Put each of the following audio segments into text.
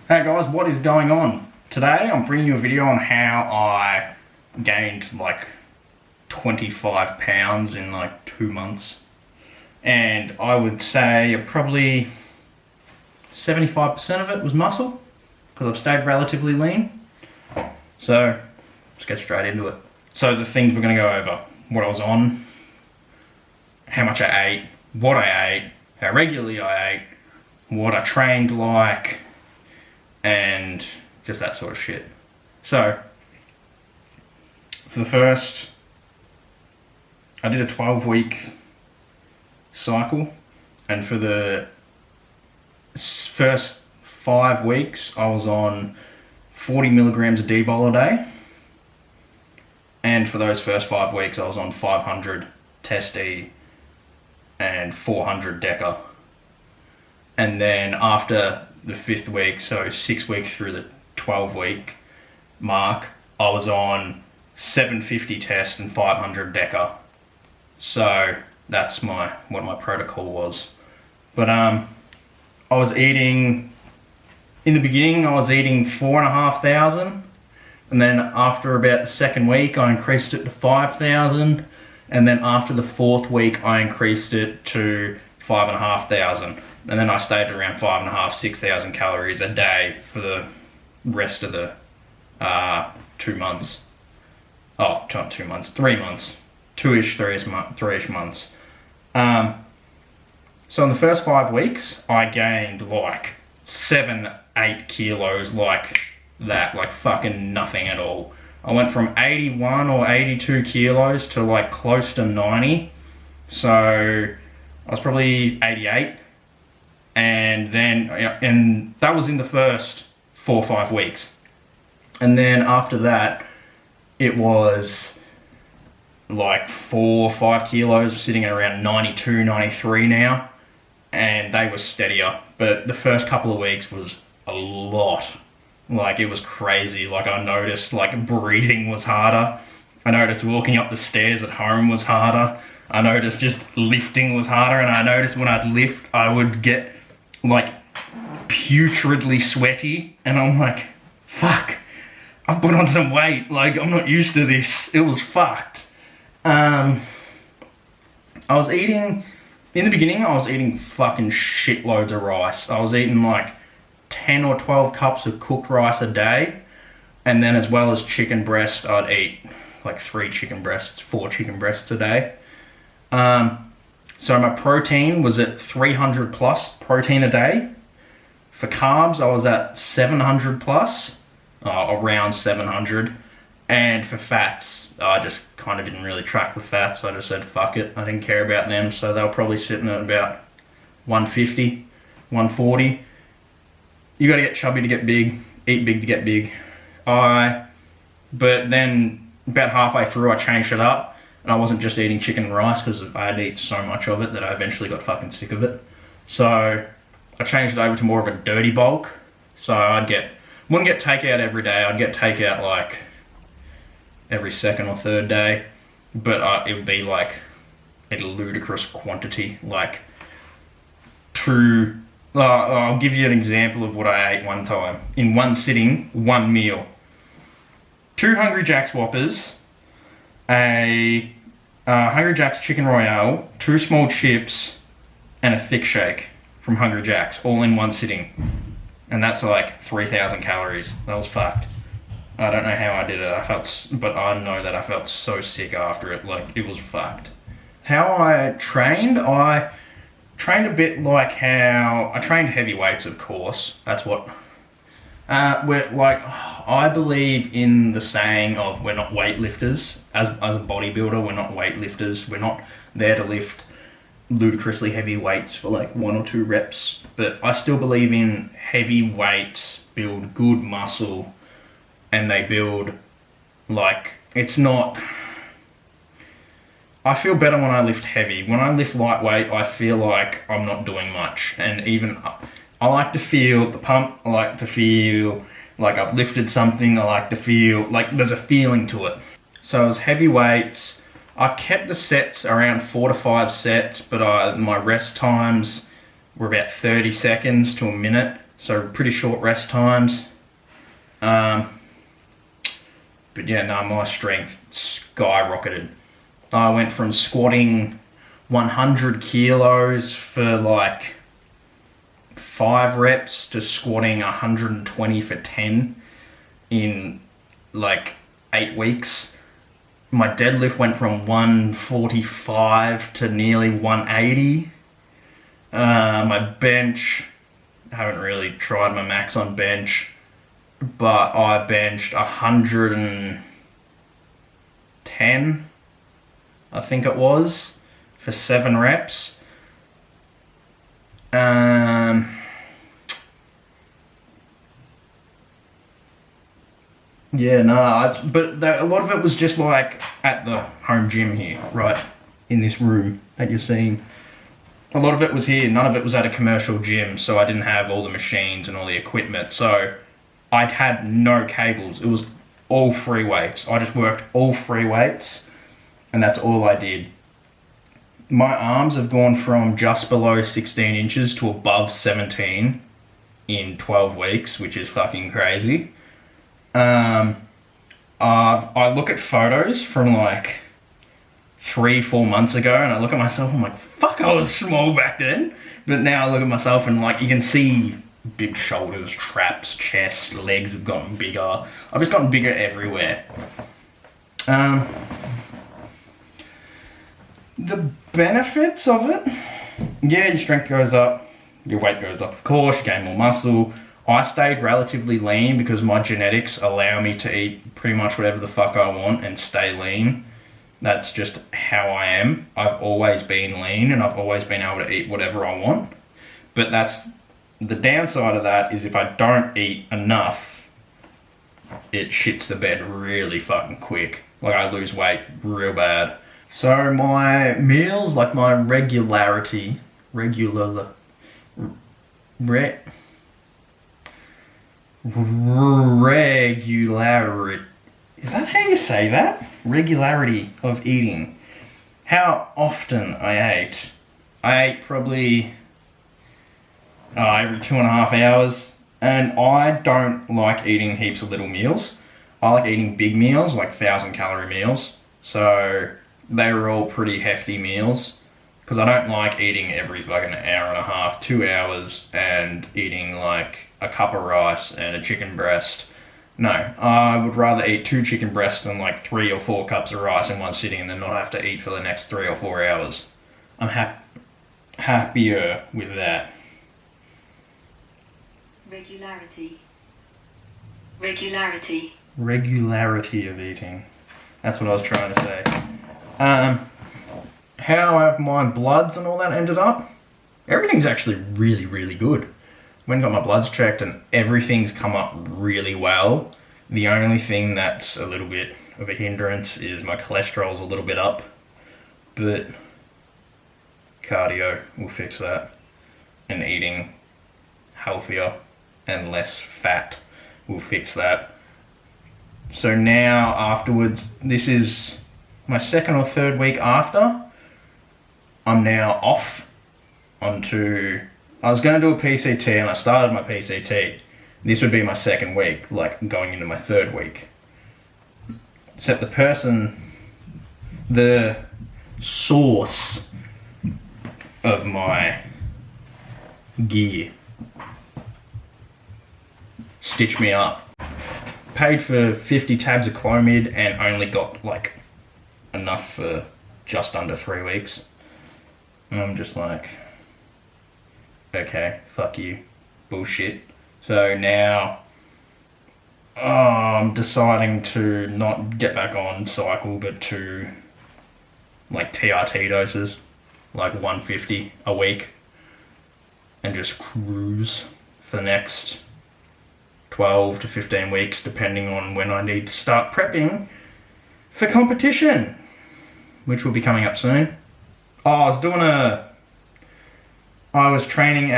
Hey guys, what is going on? Today I'm bringing you a video on how I gained like 25 pounds in like 2 months. And I would say probably 75% of it was muscle, because I've stayed relatively lean. So let's get straight into it. So the things we're going to go over: what I was on, how much I ate, what I ate, how regularly I ate, what I trained like, and just that sort of shit. So, for the first, I did a 12-week cycle, and for the first 5 weeks, I was on 40 milligrams of D-bol a day, and for those first 5 weeks, I was on 500 Test-D and 400 Deca. And then after the 5th week, so 6 weeks through the 12-week mark, I was on 750 test and 500 Deca. So that's what my protocol was. But I was eating, in the beginning I was eating 4,500, and then after about the 2nd week I increased it to 5,000, and then after the 4th week I increased it to 5,500. And then I stayed around 5,500, 6,000 calories a day for the rest of the 2 months. Oh, not 2 months, 3 months. 2-ish, 3-ish months. So in the first 5 weeks, I gained like 7-8 kilos like that, like fucking nothing at all. I went from 81 or 82 kilos to like close to 90. So I was probably 88. And that was in the first 4 or 5 weeks. And then after that, it was like 4 or 5 kilos, sitting at around 92, 93 now. And they were steadier. But the first couple of weeks was a lot. Like, it was crazy. Like, I noticed like breathing was harder. I noticed walking up the stairs at home was harder. I noticed just lifting was harder. And I noticed when I'd lift, I would get like putridly sweaty, and I'm like, fuck, I've put on some weight, like I'm not used to this. It was fucked. I was eating, in the beginning I was eating fucking shitloads of rice. I was eating like 10 or 12 cups of cooked rice a day, and then as well as chicken breast, I'd eat like 3 chicken breasts, 4 chicken breasts a day. So my protein was at 300 plus protein a day. For carbs, I was at 700 plus, around 700. And for fats, I just kind of didn't really track the fats. I just said, fuck it. I didn't care about them. So they were probably sitting at about 150, 140. You gotta get chubby to get big, eat big to get big. But then about halfway through, I changed it up. And I wasn't just eating chicken and rice, because I had to eat so much of it that I eventually got fucking sick of it. So I changed it over to more of a dirty bulk. So wouldn't get takeout every day. I'd get takeout like every 2nd or 3rd day. But it would be like a ludicrous quantity. Like I'll give you an example of what I ate one time. In one sitting, one meal. 2 Hungry Jack's Whoppers, a Hungry Jack's Chicken Royale, 2 small chips, and a thick shake from Hungry Jack's, all in one sitting. And that's like 3,000 calories. That was fucked. I don't know how I did it, but I know that I felt so sick after it, like it was fucked. How I trained a bit like how, I trained heavy weights, of course. That's what, I believe in the saying of we're not weightlifters. As a bodybuilder, we're not weightlifters. We're not there to lift ludicrously heavy weights for like 1 or 2 reps. But I still believe in heavy weights build good muscle, and they build, like, it's not, I feel better when I lift heavy. When I lift lightweight, I feel like I'm not doing much. And even, I like to feel the pump. I like to feel like I've lifted something. I like to feel like there's a feeling to it. So as heavy weights, I kept the sets around 4 to 5 sets, but my rest times were about 30 seconds to a minute. so pretty short rest times. But yeah, no, my strength skyrocketed. I went from squatting 100 kilos for like 5 reps to squatting 120 for 10 in like 8 weeks. My deadlift went from 145 to nearly 180. My bench, I haven't really tried my max on bench, but I benched 110, I think it was, for 7 reps. Yeah, no, but a lot of it was just like at the home gym here, right in this room that you're seeing. A lot of it was here, none of it was at a commercial gym, so I didn't have all the machines and all the equipment, so I had no cables. It was all free weights. I just worked all free weights, and that's all I did. My arms have gone from just below 16 inches to above 17 in 12 weeks, which is fucking crazy. I look at photos from like 3-4 months ago, and I look at myself, I'm like, fuck, I was small back then. But now I look at myself and like, you can see big shoulders, traps, chest, legs have gotten bigger. I've just gotten bigger everywhere. The benefits of it, yeah, your strength goes up, your weight goes up, of course, you gain more muscle. I stayed relatively lean because my genetics allow me to eat pretty much whatever the fuck I want and stay lean. That's just how I am. I've always been lean and I've always been able to eat whatever I want. But that's the downside of that, is if I don't eat enough, it shits the bed really fucking quick. Like, I lose weight real bad. So my meals, like my regularity, is that how you say that? Regularity of eating. How often I ate. I ate probably every 2.5 hours. And I don't like eating heaps of little meals. I like eating big meals, like 1,000-calorie meals. So they were all pretty hefty meals. Because I don't like eating every fucking hour and a half, 2 hours, and eating like a cup of rice and a chicken breast. No, I would rather eat 2 chicken breasts than like 3 or 4 cups of rice in one sitting and then not have to eat for the next 3 or 4 hours. I'm happier with that. Regularity of eating. That's what I was trying to say. How have my bloods and all that ended up? Everything's actually really, really good. Went and got my bloods checked and everything's come up really well. The only thing that's a little bit of a hindrance is my cholesterol's a little bit up, but cardio will fix that, and eating healthier and less fat will fix that. So now afterwards, this is my 2nd or 3rd week after, I'm now off onto, I was going to do a PCT and I started my PCT. This would be my 2nd week, like going into my 3rd week. Except the source of my gear stitched me up. Paid for 50 tabs of Clomid and only got like enough for just under 3 weeks. And I'm just like, okay, fuck you, bullshit. So now I'm deciding to not get back on cycle, but to like TRT doses, like 150 a week, and just cruise for the next 12 to 15 weeks, depending on when I need to start prepping for competition, which will be coming up soon. Oh, I was training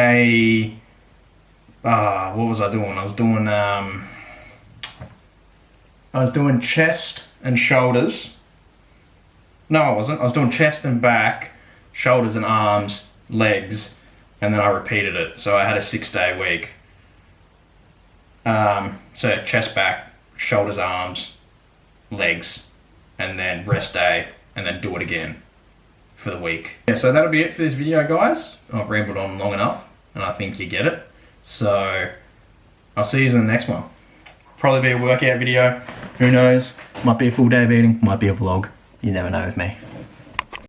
what was I doing? I was doing chest and shoulders. No, I wasn't. I was doing chest and back, shoulders and arms, legs, and then I repeated it. So I had a 6-day week. So chest, back, shoulders, arms, legs, and then rest day, and then do it again for the week. Yeah, so that'll be it for this video, guys. I've rambled on long enough, and I think you get it. So I'll see you in the next one. Probably be a workout video. Who knows? Might be a full day of eating. Might be a vlog. You never know with me.